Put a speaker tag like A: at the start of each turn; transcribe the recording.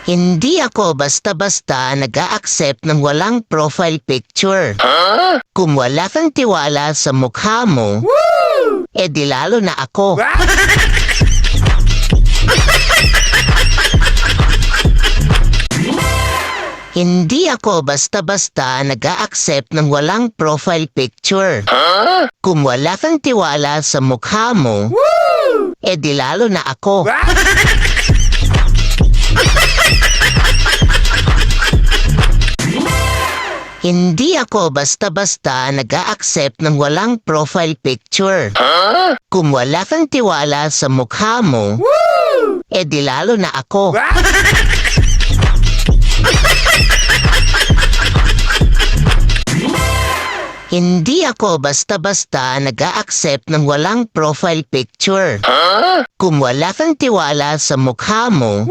A: Hindi ako basta-basta nag-a-accept ng walang profile picture. Kung wala kang tiwala sa mukha mo, di lalo na ako. Hindi ako basta-basta nag-a-accept ng walang profile picture. Kung wala kang tiwala sa mukha mo, di lalo na ako. Hindi ako basta-basta nag-a-accept ng walang profile picture. Kung wala kang tiwala sa mukha mo, di lalo na ako. Hindi ako basta-basta nag-a-accept ng walang profile picture. Kung wala kang tiwala sa mukha mo,